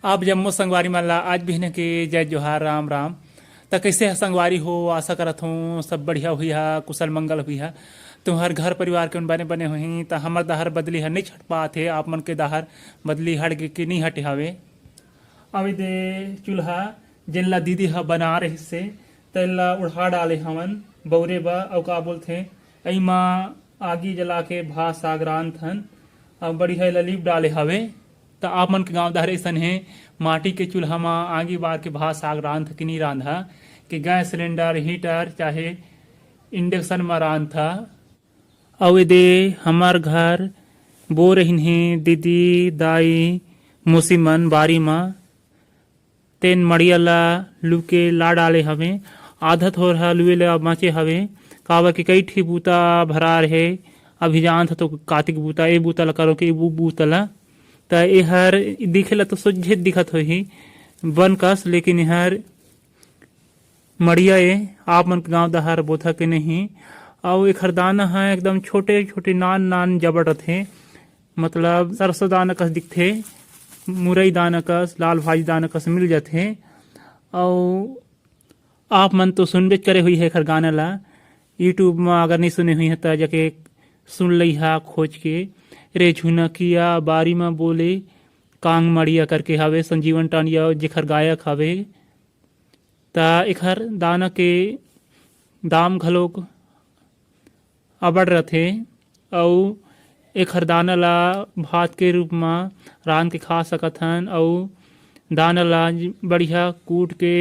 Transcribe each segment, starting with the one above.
आप जम्मो संगवारी मन ला आज भी के जय जोहार राम राम। त कैसे है संगवारी हो, आशा करत हूँ सब बढ़िया हुई है, कुशल मंगल हुई है। तुम्हार घर परिवार के बने बने हुई त हमर दहर बदली हर नहीं छट पात है। आप मन के दहर बदली हट के नहीं हटे हवे। अभी दे चूल्हा जिनला दीदी ह बना रही से तेला उड़ा डाले हमन बौरे बा अउ का बोलथे अइमा आगी जला के भात साग रांधन अब बढ़िया ललीप डाले हवे। तो आप मन के गाँव दहर ऐसा है माटी के चूल्हा में आगी बार के भात साग रांध कि नहीं रांधा कि गैस सिलेंडर हीटर चाहे इंडक्शन में रांधा। अवे दे हमार घर बो रही दीदी दाई मौसी मन बारी में तेन मड़िया ला लुके ला डाले हवे। आधा थोर हा लुए ला बाँचे हवे काबर के कई ठी बूता भरा रहे। अभी जानत तो कार्तिक बूता ए बूता ला करो के बूता ला त एहर दिखेला तो सोझे दिखत होही बन कस, लेकिन एहर मड़िया ए आप मन के गाँव दहर बोथा के नहीं। और एखर दाना है एकदम छोटे छोटे नान नान जबड़ रथे, मतलब सरसों दाना कस दिखथे, मुरई दाना कस, लाल भाजी दाना कस मिल जाथे। और आप मन तो सुनबे करे हुई है एखर गाना ला, यूट्यूब में अगर नहीं सुने हुई है तो जाके सुन लई हा खोज के। रे झुनकिया बारी में बोले कांग मड़िया करके हवे संजीवन टानिया जेखर गायक हवे। ता एखर दाना के दाम घलोक अबड़ रथे और एखर दाना ला भात के रूप में रांध के खा सकत हन और दाना ला बढ़िया कूट के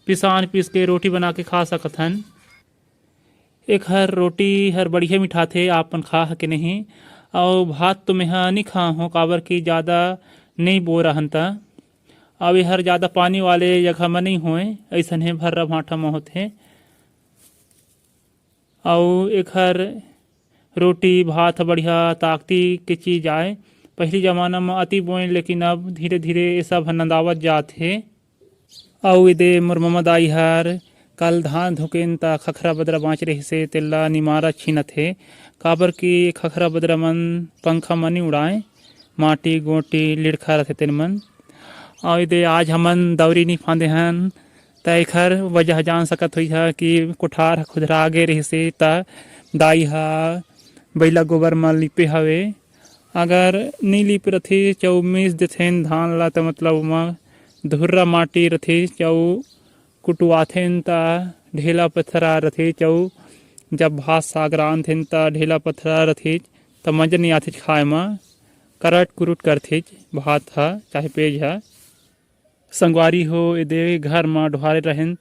पिसान पीस के रोटी बना के खा सकत हन। एखर रोटी हर बढ़िया मिठाथे, आपन खा के नहीं। और भात तो मैं नहीं खा हूँ काबर की ज़्यादा नहीं बो रहन ता। अब हर ज़्यादा पानी वाले जगह में नहीं होए, ऐसा है भर्रा भाटा में होते। और एखर रोटी भात बढ़िया ताकती के चीज़ आए। पहली ज़माना में अति बोए, लेकिन अब धीरे धीरे ये सब नंदावत जाते। और दे मोर ममा दाई हर कल धान धोकेन ता खखरा बदरा बाँच रही से तेला निमारा छीनत है काबर की खखरा बदरा मन पंखा मन नहीं उड़ाए, माटी गोटी लिड़खा रहते तेन मन। और दे आज हमन दौरी नहीं फांदे हन त एखर वजह जान सकत हुई है कि कोठार खुदरा आगे रही से ता दाई हा बैला गोबर में लिपे हवे। अगर नहीं लिप रथे चौ मीस देथेन धान ला तो मतलब में धुर्रा माटी रथे चौ कुटुआथेन ता ढेला पत्थरा रथे। चौ जब भात साग रांधेन ता ढेला पत्थरा रथे त मजा नहीं आथे खाए में, करट कुरुट करथे भात हा चाहे पेज हा। संगवारी हो दे घर में ढोहारे रहें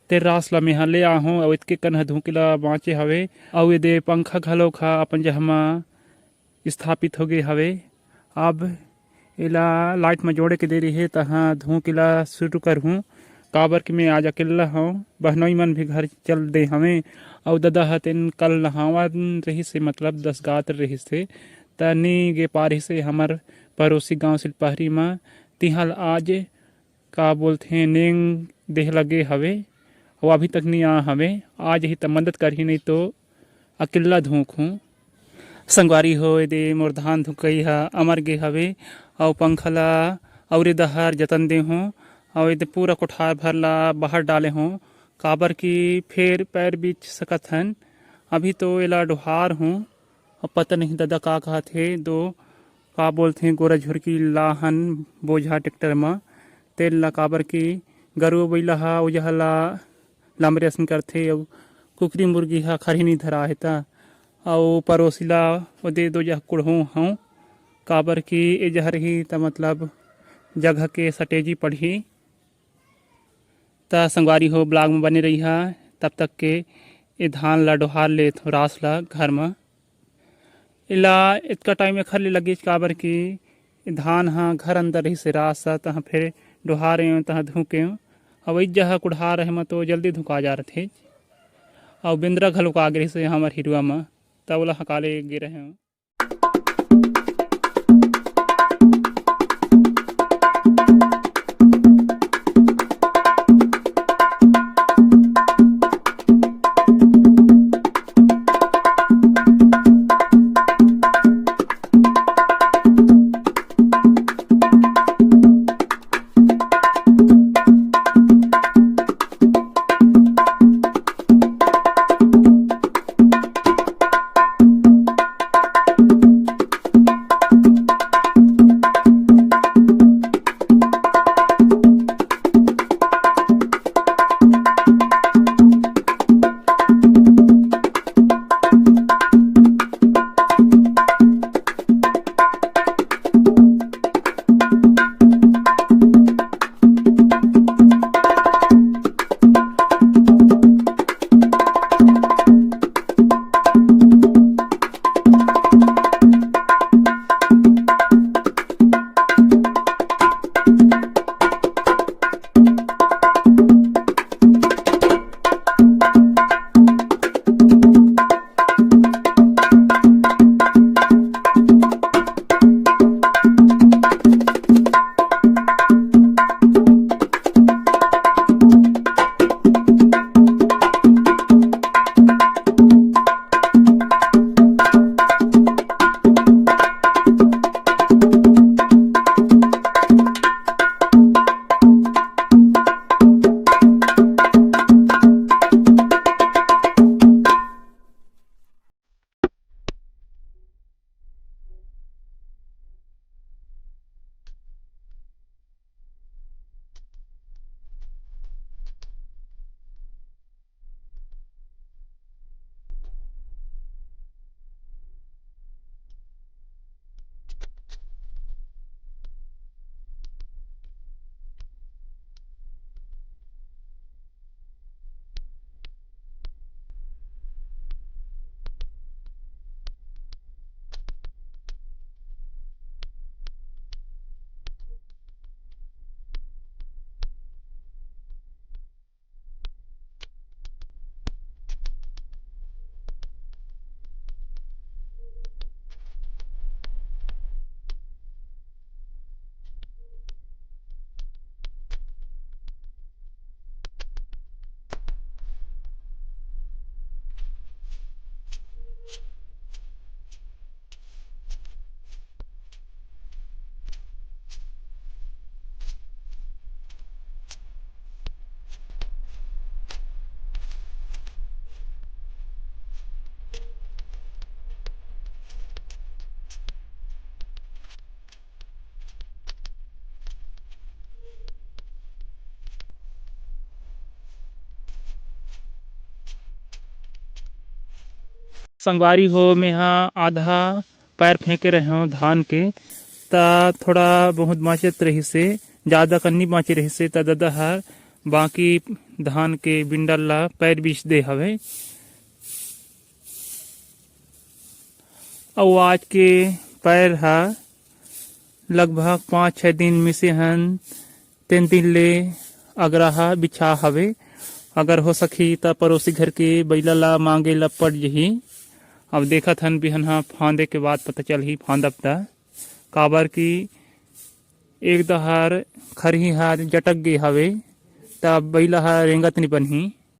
ते रास ला मेहा ले आहूँ और इतके कन धुकेला बाँचे हवे। और दे पंखा घलोक हा अपन जहमा स्थापित हो गए हवे। अब एला लाइट में जोड़े के दे रही है तहाँ धुकेला शुरू कर हूँ काबर कि मैं आज अकेला हूँ। बहनोई मन भी घर चल दे हमें और दादा हतेन कल नहावन रही से मतलब 10 गात रही से त नहीं गे पा रही से हमार पड़ोसी गांव सिलपहरी में तिहल आज का बोलते नेंग देह लगे हवे और अभी तक नहीं आ हवे। आज ही तो मदद कर ही नहीं तो अकेला धोख हूँ। संगवारी हो दे मोर धान धुकई हा अमर गे हवे और पंखला और दहर जतन दे हूँ और ये पूरा कोठार भर ला बाहर डाले हों काबर की फिर पैर बीच सकत हन। अभी तो एला डोहार हूँ और पता नहीं दादा का कहा थे दो का बोलते गोरा झुरकी लाहन बोझा ट्रैक्टर में तेल ला काबर की गरु बैला हा उजहला लामरे असन करथे और कुकरी मुर्गी हा खरही नहीं धरा है ता। और पड़ोसी ला दे दो जह कुड़हूँ हूँ काबर की ए जहर ही ता मतलब जगह के सटेजी पढ़ी। ता संगवारी हो ब्लॉग में बने रही है तब तक के ये धान ला डोहार ले रास ला घर में इला इतना टाइम एखर ले लगे काबर की धान हाँ घर अंदर रही से रास तहाँ फिर डोहारे तहाँ धुके और वही जहाँ कुढ़ा रहे में तो जल्दी धुका जा रहे थे। और बिंद्रा घलोक आगे रही से हमार हिरुआ में तब वाला हकाले गे रहे हैं। संगवारी हो मेहा आधा पैर फेंके रहे हो धान के ता थोड़ा बहुत बाँचत रहिसे ज़्यादा कन्नी बाँचे रहिसे ता ददा हर बाकी धान के बिंडल ला पैर बीच दे हवे। और आज के पैर हा लगभग 5-6 दिन मिसे हन 3 दिन ले अगराहा बिछा हवे। अगर हो सकी त पड़ोसी घर के बैला ला मांगे ला पड़ जही। अब देखत हन बिहन हा फांदे के बाद पता चलही फांदब ता काबर की एक दहार खरही हा जटक गे हवे तब बैला हा रेंगत नहीं बनही।